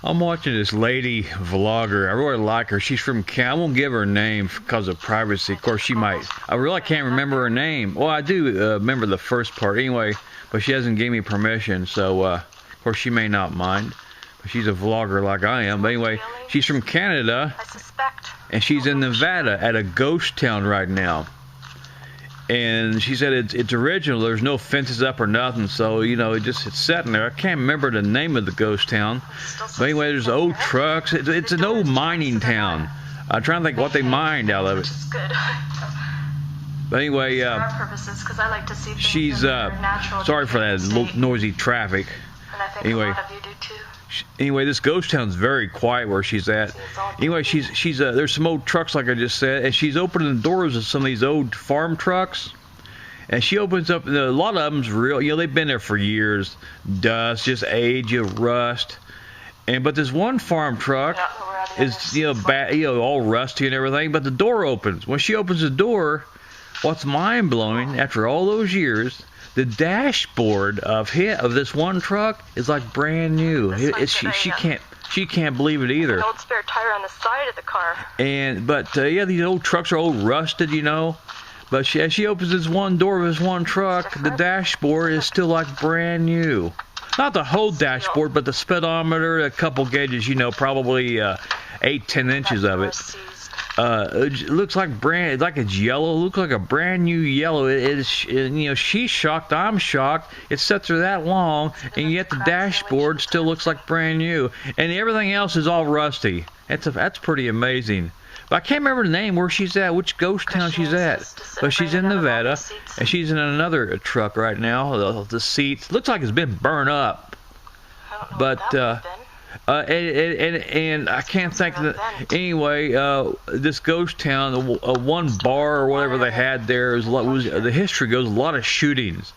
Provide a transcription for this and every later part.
I'm watching this lady vlogger. I really like her. She's from Canada. I won't give her a name because of privacy. Of course, she might. I really can't remember her name. Well, I do remember the first part anyway, but she hasn't given me permission, so of course she may not mind. But she's a vlogger like I am. But anyway, she's from Canada, and she's in Nevada at a ghost town right now. And she said it's original. There's no fences up or nothing, so you know it's sitting there. I can't remember the name of the ghost town, but anyway, there's old trucks. It's an old mining town. I'm trying to think what they mined out of it. But anyway, she's sorry for that noisy traffic. Anyway, this ghost town's very quiet where she's at. Anyway, she's there's some old trucks like I just said, and she's opening the doors of some of these old farm trucks. And she opens up, a lot of them's real, you know, they've been there for years. Dust, just age, rust. But this one farm truck is, all rusty and everything, but the door opens. When she opens the door, what's mind-blowing, after all those years, the dashboard of this one truck is like brand new. She can't believe it either. An old spare tire on the side of the car. But these old trucks are old rusted, you know. But as she opens this one door of this one truck, the dashboard is still like brand new. Not the whole dashboard, but the speedometer, a couple gauges, you know, probably 8-10 inches of it. It looks like it's yellow. It looks like a brand new yellow. She's shocked. I'm shocked. It sits there that long, and yet the dashboard still looks like brand new, and everything else is all rusty. That's pretty amazing. But I can't remember the name where she's at, which ghost town she's at. But she's in Nevada, and she's in another truck right now. The seats looks like it's been burned up, but. And I can't think of that. Anyway, this ghost town, one bar or whatever they had there, the history goes a lot of shootings.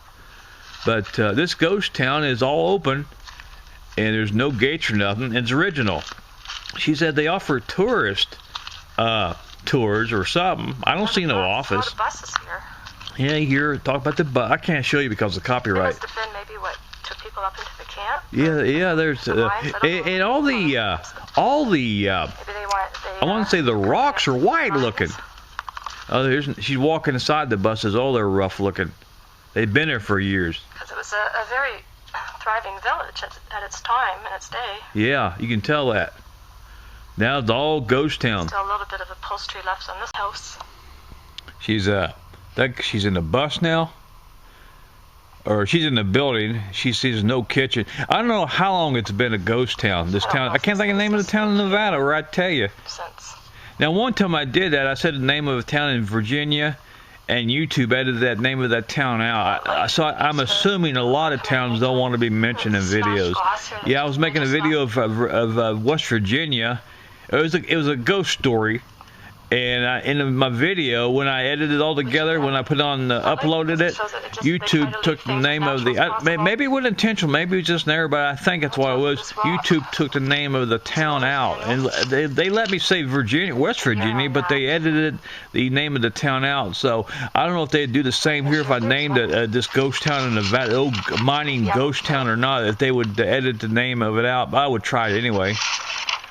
But this ghost town is all open, and there's no gates or nothing. It's original. She said they offer tourist tours or something. I don't see no office. Yeah, here talk about the bus. I can't show you because of copyright. It must have been maybe what took people up into the camp. Yeah. There's and all the I want to say the rocks are white looking. Oh, she's walking inside the buses. Oh, they're rough looking. They've been there for years. Because it was a very thriving village at its time and its day. Yeah, you can tell that. Now it's all ghost town. Still a little bit of upholstery left on this house. She's in the bus now. Or she's in the building. She sees no kitchen. I don't know how long it's been a ghost town. This town. I can't think of the name of the town in Nevada, or I'd tell you. Now, one time I did that. I said the name of a town in Virginia, and YouTube edited that name of that town out. So I'm assuming a lot of towns don't want to be mentioned in videos. Yeah, I was making a video of West Virginia. It was a ghost story. And in my video, when I edited it all together, when I put on uploaded it, YouTube took the name of maybe it wasn't intentional, maybe it was just an error, but I think that's what it was. YouTube took the name of the town out, and they let me say West Virginia, but they edited the name of the town out. So I don't know if they'd do the same here if I named this ghost town in Nevada, old mining ghost town or not, if they would edit the name of it out. But I would try it anyway.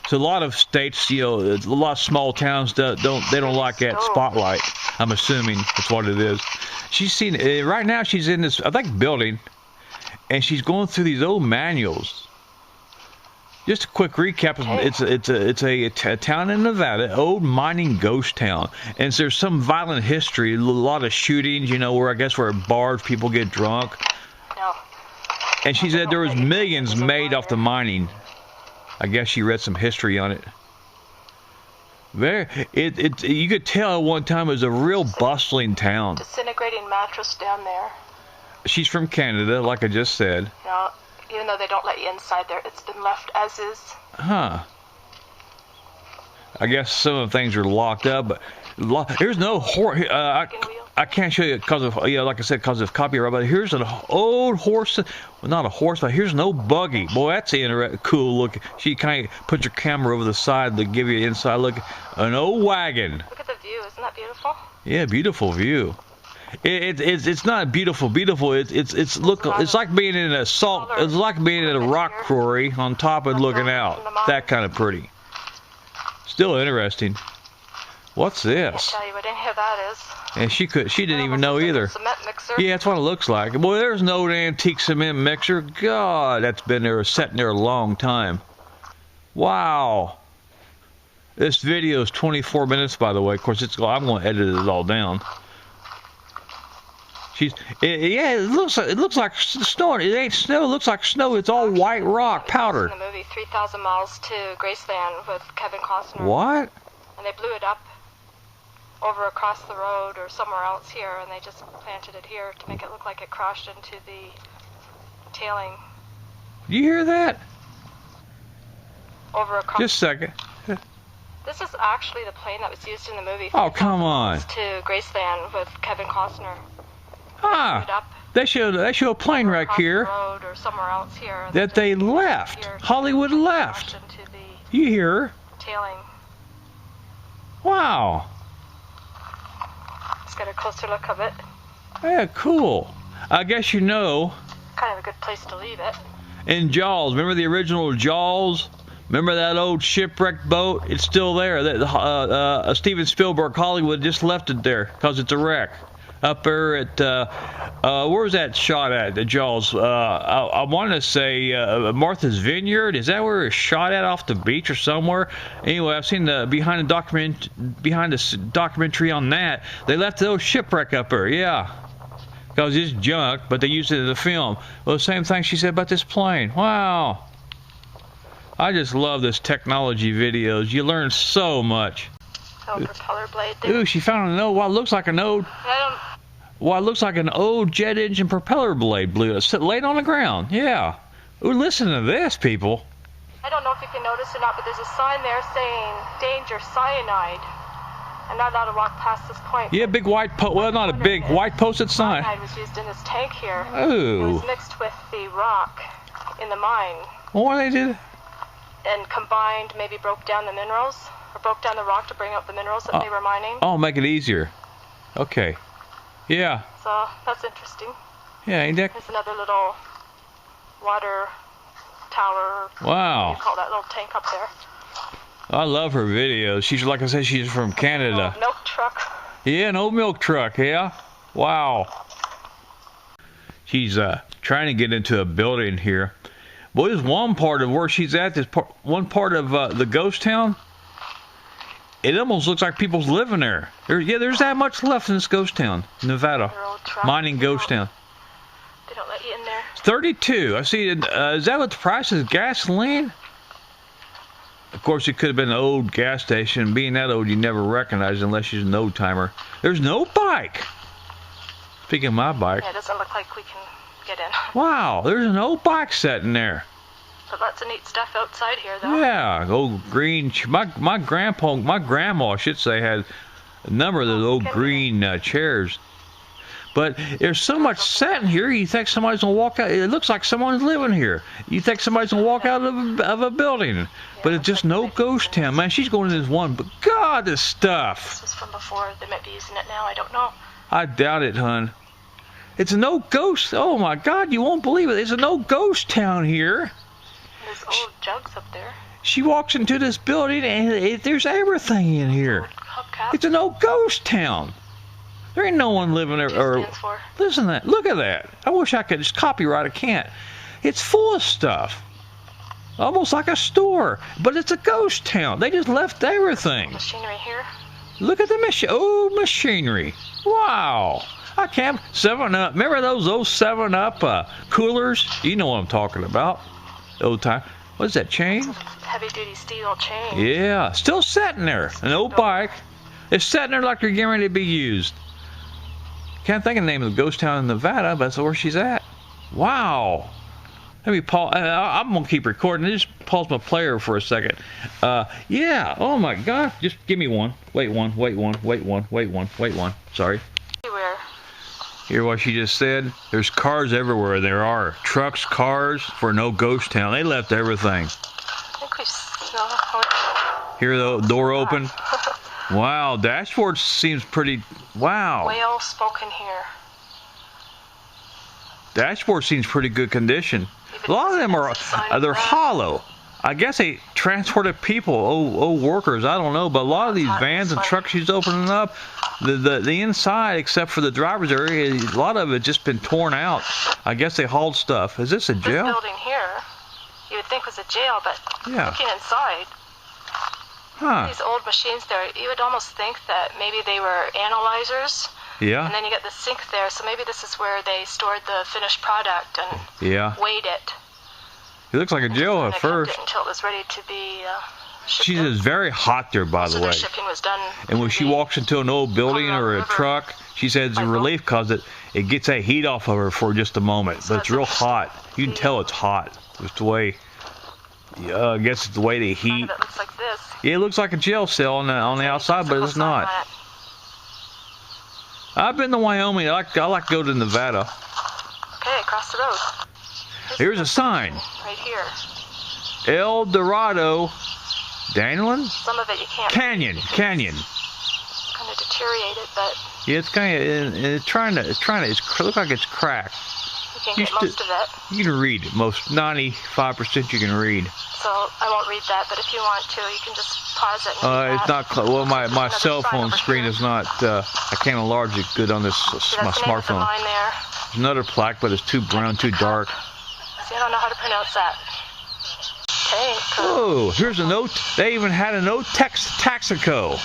So a lot of states, a lot of small towns don't like that spotlight. I'm assuming that's what it is. She's seen right now. She's in this, I think, building, and she's going through these old manuals. Just a quick recap: it's a town in Nevada, old mining ghost town, and there's some violent history, a lot of shootings. Where bars people get drunk. And she said there was millions made off the mining. I guess she read some history on it. You could tell at one time it was a real bustling town. Disintegrating mattress down there. She's from Canada, like I just said. Even though they don't let you inside there, it's been left as is. Huh. I guess some of the things are locked up, but there's no horse. I can't show you because of, like I said, because of copyright. But here's an old horse. Well, not a horse, but here's an old buggy. Boy, that's cool looking. She kind of puts her camera over the side to give you an inside look. An old wagon. Look at the view. Isn't that beautiful? Yeah, beautiful view. It's not beautiful. It's like being in a salt. It's like being in a rock quarry on top and looking out. That kind of pretty. Still interesting. What's this? I'll tell you what any of that is. And she didn't even know either. Cement mixer. Yeah, that's what it looks like. Boy, there's an old antique cement mixer. God, that's been there, sitting there a long time. Wow. This video is 24 minutes, by the way. Of course, I'm going to edit it all down. It looks like snow. It ain't snow. It looks like snow. It's all white rock, powder. In the movie 3,000 Miles to Graceland with Kevin Costner. What? And they blew it up over across the road or somewhere else here, and they just planted it here to make it look like it crashed into the tailing. Do you hear that? Over across. Just a second. This is actually the plane that was used in the movie. Oh, come on. To Graceland with Kevin Costner. Ah, they show a plane right here road or somewhere else here that they left. Hollywood left. You hear her? Tailing. Wow. Let's get a closer look of it. Yeah, cool. I guess you know. Kind of a good place to leave it. In Jaws, remember the original Jaws? Remember that old shipwrecked boat? It's still there. Steven Spielberg, Hollywood just left it there because it's a wreck. Up there at, where's that shot at, the Jaws? I want to say Martha's Vineyard. Is that where it's shot at, off the beach or somewhere? Anyway, I've seen behind the documentary on that. They left the old shipwreck up there, yeah. Because it's junk, but they used it in the film. Well, the same thing she said about this plane. Wow. I just love this technology videos. You learn so much. Oh, propeller blade there. Ooh, she found an old, what looks like an old... Well, it looks like an old jet engine propeller blade blew it, laid on the ground. Yeah. Ooh, listen to this, people. I don't know if you can notice or not, but there's a sign there saying danger cyanide. I'm not allowed to walk past this point. Yeah, big white well, not a big white posted sign. Cyanide was used in this tank here. Ooh. It was mixed with the rock in the mine. Well, what they did? And combined, maybe broke down the minerals, or broke down the rock to bring out the minerals that they were mining. Oh, make it easier. Okay. Yeah. So, that's interesting. Yeah, ain't that? There's another little water tower. Wow. What do you call that little tank up there? I love her videos. She's, like I said, she's from Canada. Milk truck. Yeah, an old milk truck, yeah. Wow. She's trying to get into a building here. Well, there's one part of where she's at, one part of the ghost town. It almost looks like people's living there. There's that much left in this ghost town, Nevada. Mining ghost town. They don't let you in there. It's 32. I see. Is that what the price is? Gasoline? Of course, it could have been an old gas station. Being that old, you never recognize it unless she's an old timer. There's no bike. Speaking of my bike. Yeah, it doesn't look like we can get in. Wow, there's an old bike sitting there. But lots of neat stuff outside here, though. Yeah, old green. My grandma, I should say, had a number of those old green chairs. But there's so much sitting here. You think somebody's gonna walk out? It looks like someone's living here. You think somebody's gonna walk out of a building, but it's just no ghost town, man. She's going in this one, but God, this stuff. This was from before. They might be using it now. I don't know. I doubt it, hun. It's a no ghost. Oh my God, you won't believe it. It's a no ghost town here. There's old jugs up there. She walks into this building and there's everything in here. It's a no ghost town. There ain't no one living there. Listen to that. Look at that. I wish I could just copyright. I can't. It's full of stuff. Almost like a store. But it's a ghost town. They just left everything. Machinery here. Look at the old machinery. Wow. I can't. 7-Up. Remember those old 7-Up coolers? You know what I'm talking about. Old time. What is that, chain? Heavy duty steel chain. Yeah. Still sitting there. An old bike. It's sitting there like they're getting ready to be used. Can't think of the name of the ghost town in Nevada, but that's where she's at. Wow. Let me pause. I'm going to keep recording. Just pause my player for a second. Yeah. Oh, my God. Just give me one. Wait one. Sorry. Everywhere. Hear what she just said? There's cars everywhere. There are trucks, cars for no ghost town. They left everything. I think we smell. Hear the door open? Wow, dashboard seems pretty. Wow. Whale spoken here. Dashboard seems pretty good condition. A lot of them are they're hollow. I guess they transported people, old workers. I don't know, but a lot of these vans and trucks she's opening up, the inside, except for the driver's area, a lot of it just been torn out. I guess they hauled stuff. Is this a jail? This building here, you would think was a jail, but yeah. Looking inside, these old machines there, you would almost think that maybe they were analyzers. Yeah. And then you get the sink there, so maybe this is where they stored the finished product and weighed it. It looks like a jail at first. Kept it until it was ready to be shipped. She is very hot there, by the way. Shipping was done. And when she walks into an old building or a truck, she says it's a relief because it gets that heat off of her for just a moment. But it's real hot. You can tell it's hot. It's the way. I guess it's the way they heat. It looks like this. Yeah, it looks like a jail cell on the outside, but it's not. I've been to Wyoming. I like to go to Nevada. Okay, across the road. Here's a sign. Right here. El Dorado, Danielin? Some of it you can't. Canyon. Kind of deteriorated, but. Yeah, it's kind of it looks like it's cracked. You can get most of it. You can read it. 95% you can read. So I won't read that, but if you want to, you can just pause it. And it's not. Well, my cell phone screen is not. I can't enlarge it good on this my smartphone. There's another plaque, but it's too brown, too dark. See, I don't know how to pronounce that. Okay. Oh, here's a note. They even had a note Texaco.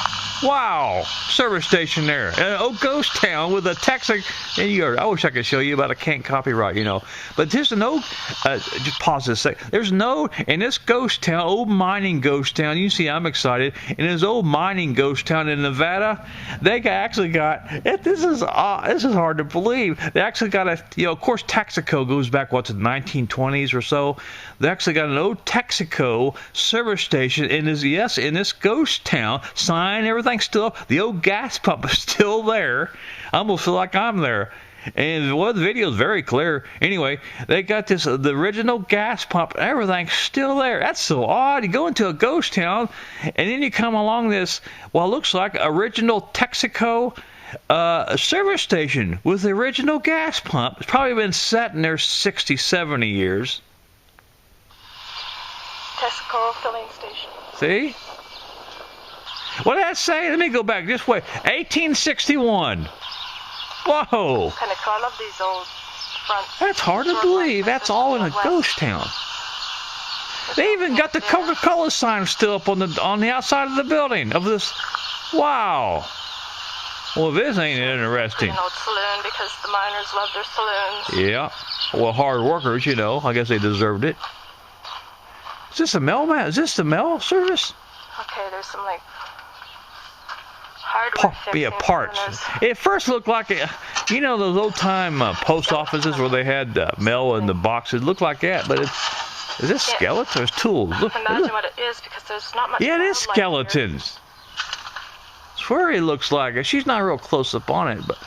Wow, service station there. A ghost town with a Texaco. I wish I could show you, but I can't copyright, But there's a note. Just pause this a sec. There's a note in this ghost town, old mining ghost town. You see, I'm excited. In this old mining ghost town in Nevada, they actually got. This is hard to believe. They actually got of course, Texaco goes back to the 1920s or so. They actually got an old Texaco service station in this ghost town. Sign, everything still up. The old gas pump is still there. I almost feel like I'm there. And the video is very clear. Anyway, they got the original gas pump. Everything's still there. That's so odd. You go into a ghost town, and then you come along this, looks like original Texaco service station with the original gas pump. It's probably been sitting there 60, 70 years. Texaco filling station. See? What did that say? Let me go back. Just wait. 1861. Whoa. Kind of cool. I love these old fronts. That's hard to believe. That's all in a ghost town. They even got the Coca-Cola sign still up on the outside of the building of this. Wow. Well, this ain't interesting. An old saloon because the miners love their saloons. Yeah. Well, hard workers, I guess they deserved it. Is this a mail man? Is this the mail service? Okay, there's some hardware parts. It first looked like those old time post offices where they had mail in the boxes. It looked like that, but is this skeletons? There's tools. Look, imagine what it is because there's not much. Yeah, it is skeletons. I swear it looks like it. She's not real close up on it, but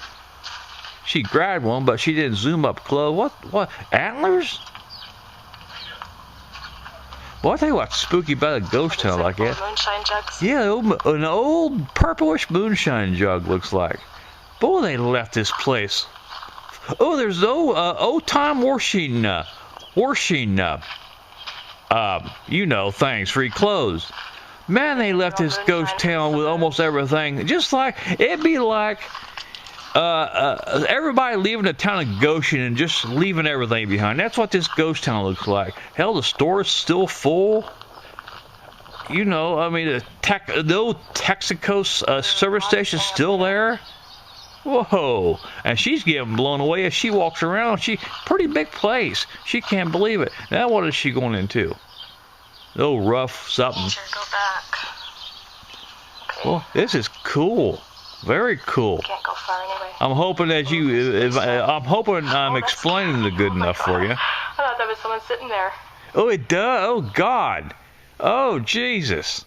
she grabbed one, but she didn't zoom up close. What antlers? Well, I tell you what's spooky about a ghost town like that. Moonshine jugs. Yeah, an old purplish moonshine jug looks like. Boy, they left this place. Oh, there's old time washing things, free clothes. Man, they left this ghost town with almost everything. Just like it'd be like everybody leaving the town of Goshen and just leaving everything behind. That's what this ghost town looks like. Hell, the store is still full. The old Texaco service station's still there. Whoa. And she's getting blown away as she walks around. Pretty big place. She can't believe it. Now what is she going into? Oh, rough something. Go back. Okay. Well, this is cool. Very cool. Can't go far anyway. I'm hoping that I'm explaining it good enough for you. I thought there was someone sitting there. Oh, it does. Oh, God. Oh, Jesus.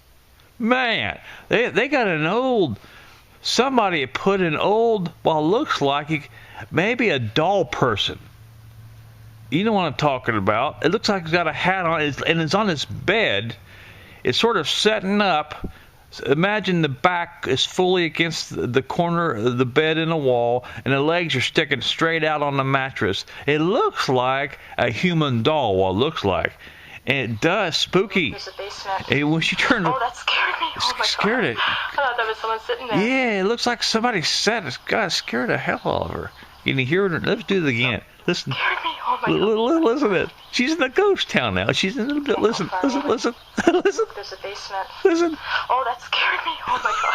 Man, they got an old. Somebody put an old. Looks like maybe a doll person. You know what I'm talking about. It looks like it's got a hat on, and it's on its bed. It's sort of setting up. Imagine the back is fully against the corner of the bed in the wall, and the legs are sticking straight out on the mattress. It looks like a human doll, what it looks like. And it does, spooky. There's a basement. And when she turned Oh, that scared me. Oh my scared God. it. I thought there was someone sitting there. Yeah, it looks like somebody said it. God, scared the hell out of her. Can you hear it? Let's do it again. Listen. Scared me. Oh my God. Listen to it. She's in the ghost town now. She's in the... Listen. Listen. Listen. There's a basement. Listen. Oh, that scared me. Oh my God.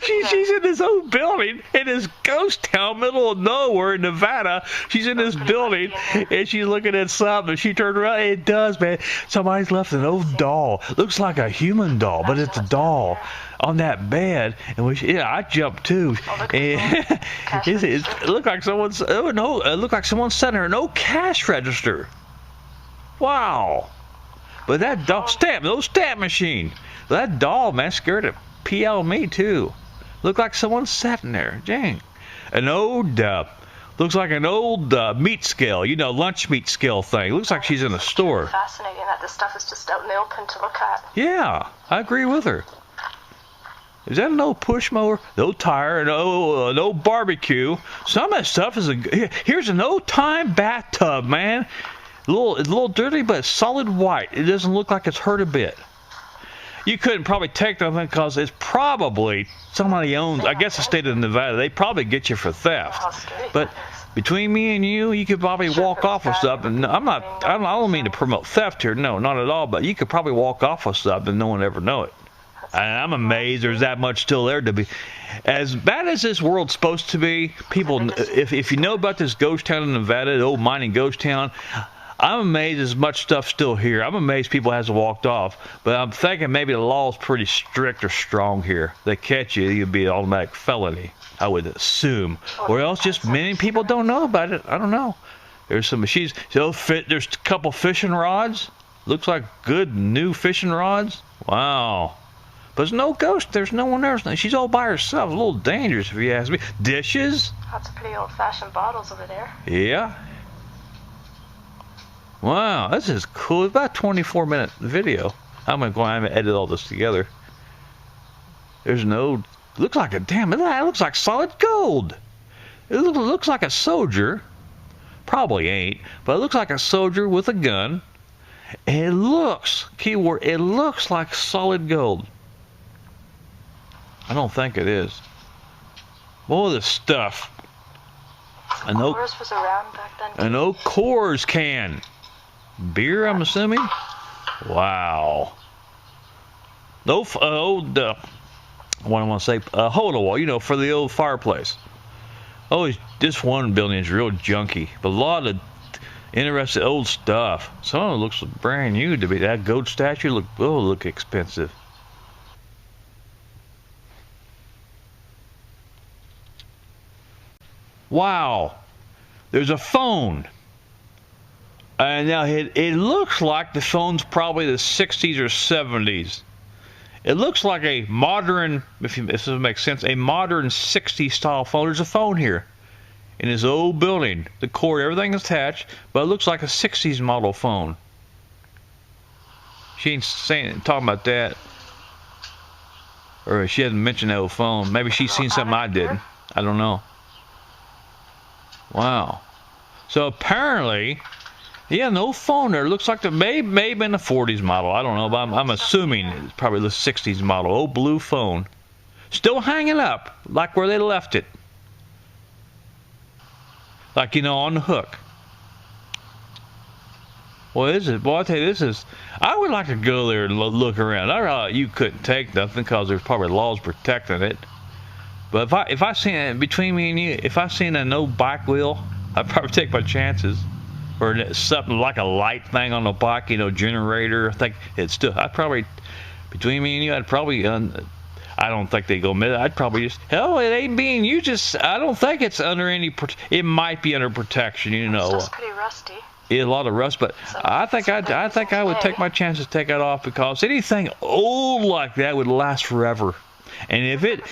She's in this old building in this ghost town, middle of nowhere in Nevada. She's in this building and she's looking at something. She turned around. It does, man. Somebody's left an old doll. Looks like a human doll, but it's a doll on that bed. And I jumped too. And it looked like someone's. Oh no! It looked like someone sent her no cash register. Wow. But that doll stamp machine. That doll, man, scared it. PL me too. Looked like someone sat in there. Dang. An old, looks like an old meat scale. You know, lunch meat scale thing. Looks like she's in a store. Fascinating that this stuff is just out in the open to look at. Yeah, I agree with her. Is that an old push mower? No tire, an old barbecue. Some of that stuff is here's an old time bathtub, man. A little dirty, but solid white. It doesn't look like it's hurt a bit. You couldn't probably take nothing because it's probably somebody owns. I guess the state of Nevada, they probably get you for theft. But between me and you could probably walk off with stuff. And I don't mean to promote theft here. No, not at all. But you could probably walk off with stuff and no one ever know it. And I'm amazed there's that much still there to be. As bad as this world's supposed to be, people, if you know about this ghost town in Nevada, the old mining ghost town, I'm amazed there's much stuff still here. I'm amazed people hasn't walked off. But I'm thinking maybe the law's pretty strict or strong here. They catch you, you'd be an automatic felony, I would assume. Or else just many people don't know about it. I don't know. There's some machines. There's a couple fishing rods. Looks like good new fishing rods. Wow. But there's no ghost. There's no one there. She's all by herself. A little dangerous if you ask me. Dishes. Lots of pretty old-fashioned bottles over there. Yeah. Wow, this is cool. It's about a 24-minute video. I'm going to edit all this together. There's no... Looks like that looks like solid gold. It looks like a soldier. Probably ain't. But it looks like a soldier with a gun. And it looks, keyword, it looks like solid gold. I don't think it is. Boy, this stuff. Coors was around back then. An old Coors can. Beer, I'm assuming? Wow. What do I want to say? Hole in the wall, you know, for the old fireplace. Oh, this one building is real junky. But a lot of interesting old stuff. Some of it looks brand new to be. That gold statue look expensive. Wow. There's a phone. And now it looks like the phone's probably the 60s or 70s. It looks like a modern, if this makes sense, a modern 60s style phone. There's a phone here in this old building. The cord, everything is attached, but it looks like a 60s model phone. She ain't talking about that. Or she hasn't mentioned that old phone. Maybe she's seen something I didn't. I don't know. Wow. So apparently... Yeah, no phone there. Looks like may have been a 40s model. I don't know, but I'm assuming it's probably the 60s model. Old blue phone. Still hanging up, like where they left it. Like, you know, on the hook. What is it? Boy, I tell you, I would like to go there and look around. I realize you couldn't take nothing because there's probably laws protecting it. But if I seen it between me and you, if I seen an old bike wheel, I'd probably take my chances. Or something like a light thing on the bike, you know, generator. I think it's still. I'd probably, between me and you, I'd probably. I don't think they go mid. I'd probably just. Hell, it ain't being used. I don't think it's under any. It might be under protection, you know. It's pretty rusty. Yeah, a lot of rust, but I think I would take my chances to take it off because anything old like that would last forever. And if it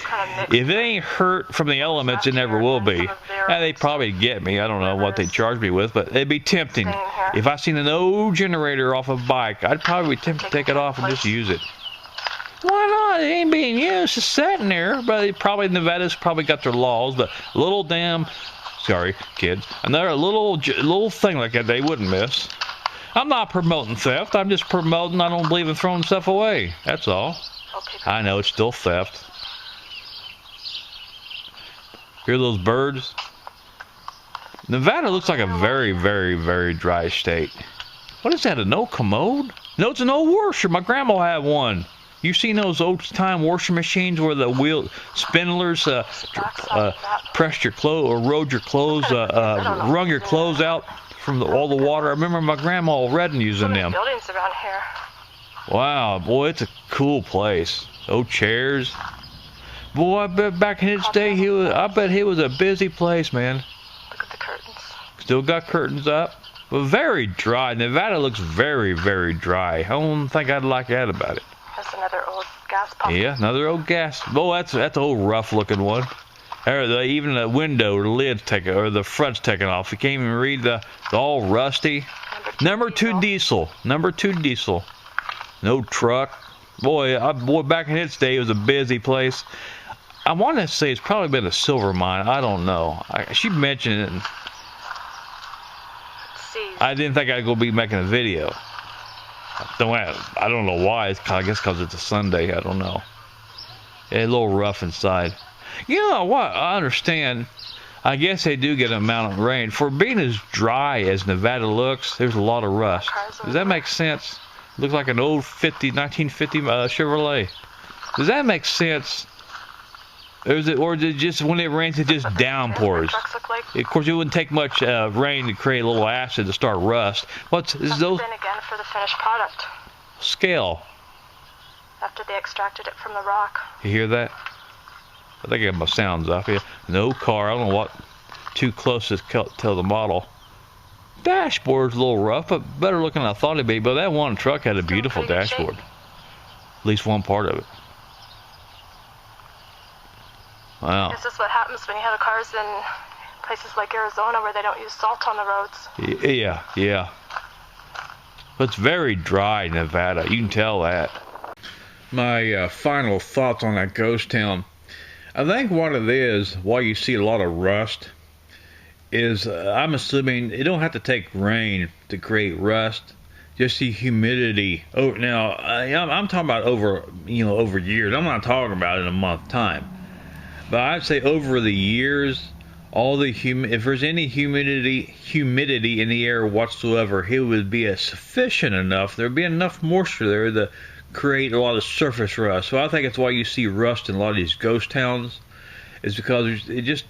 ain't hurt from the elements, it never will be. They'd probably get me. I don't know what they'd charge me with, but it'd be tempting. If I seen an old generator off a bike, I'd probably be tempted to take it off and just use it. Why No, it ain't being used. It's just sitting there. But probably Nevada's probably got their laws. But little damn, sorry, kids. Another little thing like that they wouldn't miss. I'm not promoting theft. I'm just promoting I don't believe in throwing stuff away. That's all. Okay. I know it's still theft. Hear those birds? Nevada looks like a very, very, very dry state. What is that, an old commode? No, it's an old washer. My grandma had one. You've seen those old-time washing machines where the wheel spindlers pressed your clothes or rode your clothes, wrung your clothes out from all the water. I remember my grandma Redden using them. Buildings around here. Wow, boy, it's a cool place. Old chairs. Boy, I bet back in his day, I bet he was a busy place, man. Look at the curtains. Still got curtains up. But very dry. Nevada looks very, very dry. I don't think I'd like that about it. That's another old gas pump. Yeah, another old gas. Oh, that's an old rough-looking one. Even the window, the lid's taken, or the front's taken off. You can't even read the all rusty. Number two diesel. Number 2 diesel. No truck. Boy, back in its day, it was a busy place. I want to say it's probably been a silver mine. I don't know. She mentioned it. I didn't think I'd go be making a video. I don't know why. I guess because it's a Sunday. I don't know. It's a little rough inside. You know what? I understand. I guess they do get an amount of rain. For being as dry as Nevada looks, there's a lot of rust. Does that make sense? Looks like an old 1950 Chevrolet. Does that make sense? Or is it just when it rains, it just downpours? Of course, it wouldn't take much rain to create a little acid to start rust. Is those? Then again for the finished product. Scale. After they extracted it from the rock. You hear that? I think I got my sounds off here. No car. I don't know what. Too close to tell the model. Dashboard's a little rough, but better looking than I thought it'd be. But that one truck had a beautiful dashboard. At least one part of it. Wow. Is this what happens when you have cars in places like Arizona where they don't use salt on the roads? Yeah. But it's very dry, Nevada. You can tell that. My final thoughts on that ghost town. I think what it is, why you see a lot of rust, is I'm assuming it don't have to take rain to create rust. Just the humidity. Oh, now I'm talking about over years. I'm not talking about in a month time. But I'd say over the years, if there's any humidity in the air whatsoever, it would be sufficient enough. There'd be enough moisture there to create a lot of surface rust. So I think that's why you see rust in a lot of these ghost towns, is because there's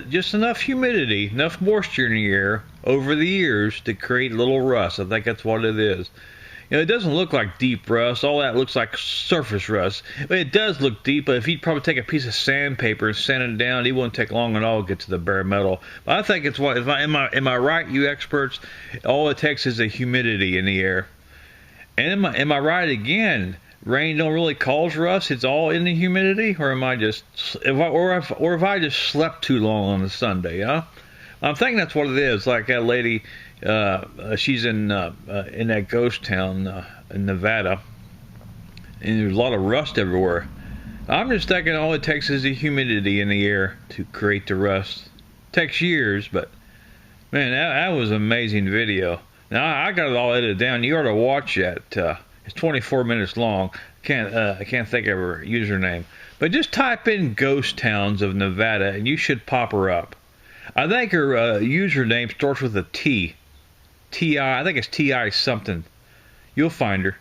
just enough humidity, enough moisture in the air over the years to create a little rust. I think that's what it is. It doesn't look like deep rust. All that looks like surface rust. It does look deep, but if you'd probably take a piece of sandpaper and sand it down, it wouldn't take long at all to get to the bare metal. But I think it's what. Am I right, you experts? All it takes is the humidity in the air. And am I right again? Rain don't really cause rust. It's all in the humidity, or am I just if I just slept too long on a Sunday? Huh? I'm thinking that's what it is. Like that lady. She's in that ghost town in Nevada, and there's a lot of rust everywhere. I'm just thinking all it takes is the humidity in the air to create the rust. It takes years, but man, that was an amazing video. Now I got it all edited down. You ought to watch that. It's 24 minutes long. I can't think of her username, but just type in "ghost towns of Nevada" and you should pop her up. I think her username starts with a T. I think it's TI something. You'll find her.